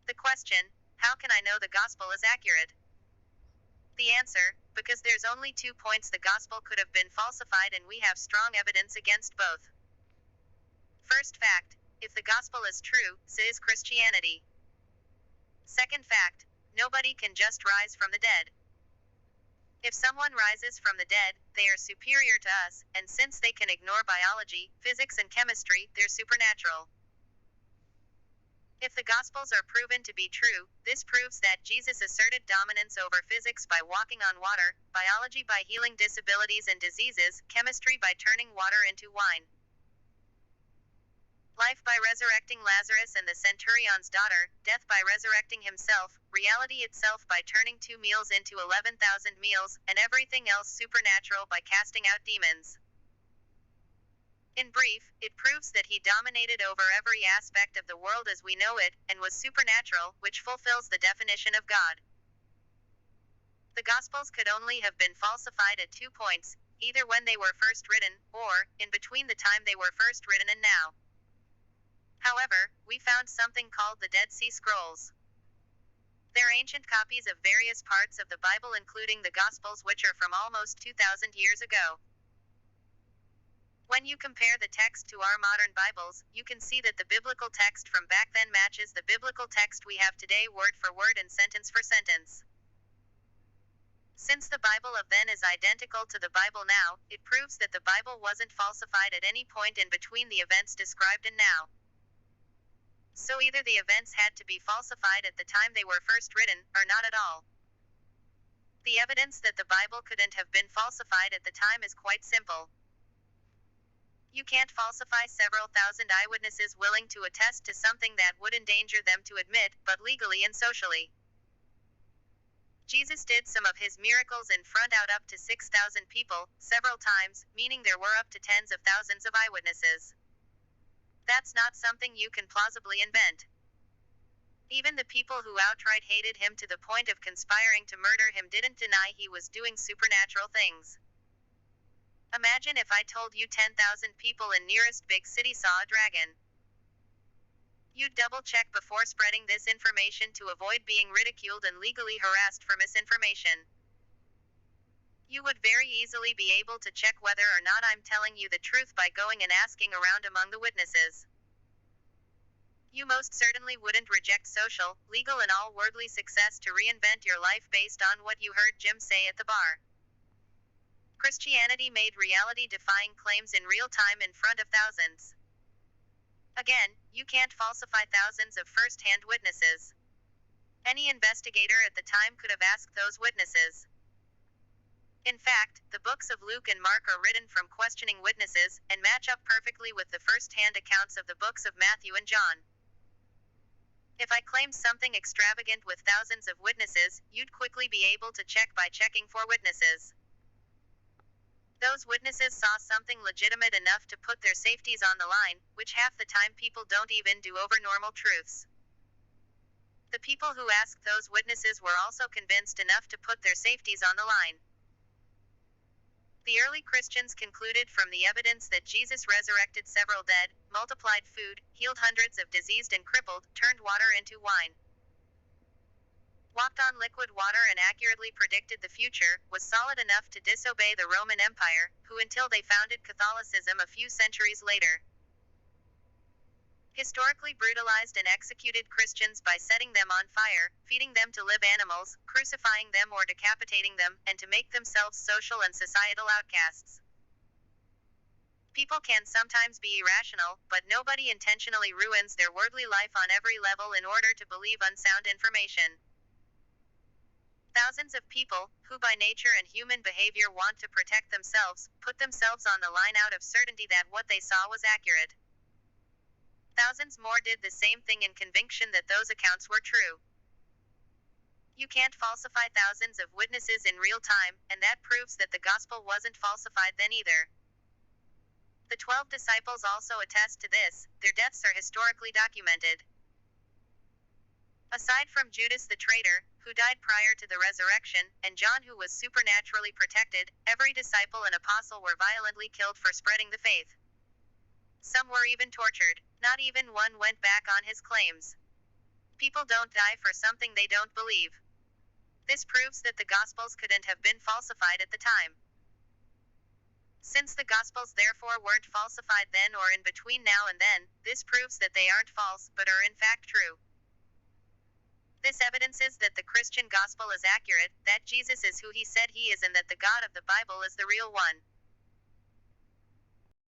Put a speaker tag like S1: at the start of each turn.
S1: The question, how can I know the gospel is accurate? The answer, because there's only 2 points the gospel could have been falsified and we have strong evidence against both. First fact, if the gospel is true, so is Christianity. Second fact, nobody can just rise from the dead. If someone rises from the dead, they are superior to us, and since they can ignore biology, physics and chemistry, they're supernatural. If the Gospels are proven to be true, this proves that Jesus asserted dominance over physics by walking on water, biology by healing disabilities and diseases, chemistry by turning water into wine, life by resurrecting Lazarus and the centurion's daughter, death by resurrecting himself, reality itself by turning 2 meals into 11,000 meals, and everything else supernatural by casting out demons. In brief, it proves that he dominated over every aspect of the world as we know it, and was supernatural, which fulfills the definition of God. The Gospels could only have been falsified at 2 points, either when they were first written, or, in between the time they were first written and now. However, we found something called the Dead Sea Scrolls. They're ancient copies of various parts of the Bible including the Gospels which are from almost 2,000 years ago. When you compare the text to our modern Bibles, you can see that the biblical text from back then matches the biblical text we have today word for word and sentence for sentence. Since the Bible of then is identical to the Bible now, it proves that the Bible wasn't falsified at any point in between the events described and now. So either the events had to be falsified at the time they were first written, or not at all. The evidence that the Bible couldn't have been falsified at the time is quite simple. You can't falsify several thousand eyewitnesses willing to attest to something that would endanger them to admit, but legally and socially. Jesus did some of his miracles in front out up to 6,000 people, several times, meaning there were up to tens of thousands of eyewitnesses. That's not something you can plausibly invent. Even the people who outright hated him to the point of conspiring to murder him didn't deny he was doing supernatural things. Imagine if I told you 10,000 people in nearest big city saw a dragon. You'd double-check before spreading this information to avoid being ridiculed and legally harassed for misinformation. You would very easily be able to check whether or not I'm telling you the truth by going and asking around among the witnesses. You most certainly wouldn't reject social, legal and all worldly success to reinvent your life based on what you heard Jim say at the bar. Christianity made reality-defying claims in real time in front of thousands. Again, you can't falsify thousands of first-hand witnesses. Any investigator at the time could have asked those witnesses. In fact, the books of Luke and Mark are written from questioning witnesses, and match up perfectly with the first-hand accounts of the books of Matthew and John. If I claimed something extravagant with thousands of witnesses, you'd quickly be able to check by checking for witnesses. Those witnesses saw something legitimate enough to put their safeties on the line, which half the time people don't even do over normal truths. The people who asked those witnesses were also convinced enough to put their safeties on the line. The early Christians concluded from the evidence that Jesus resurrected several dead, multiplied food, healed hundreds of diseased and crippled, turned water into wine, walked on liquid water and accurately predicted the future, was solid enough to disobey the Roman Empire, who until they founded Catholicism a few centuries later, historically brutalized and executed Christians by setting them on fire, feeding them to live animals, crucifying them or decapitating them, and to make themselves social and societal outcasts. People can sometimes be irrational, but nobody intentionally ruins their worldly life on every level in order to believe unsound information. Thousands of people, who by nature and human behavior want to protect themselves, put themselves on the line out of certainty that what they saw was accurate. Thousands more did the same thing in conviction that those accounts were true. You can't falsify thousands of witnesses in real time, and that proves that the gospel wasn't falsified then either. The 12 disciples also attest to this, their deaths are historically documented. Aside from Judas the traitor, who died prior to the resurrection, and John who was supernaturally protected, every disciple and apostle were violently killed for spreading the faith. Some were even tortured. Not even one went back on his claims. People don't die for something they don't believe. This proves that the Gospels couldn't have been falsified at the time. Since the Gospels therefore weren't falsified then or in between now and then, this proves that they aren't false, but are in fact true. This evidences that the Christian Gospel is accurate, that Jesus is who he said he is, and that the God of the Bible is the real one.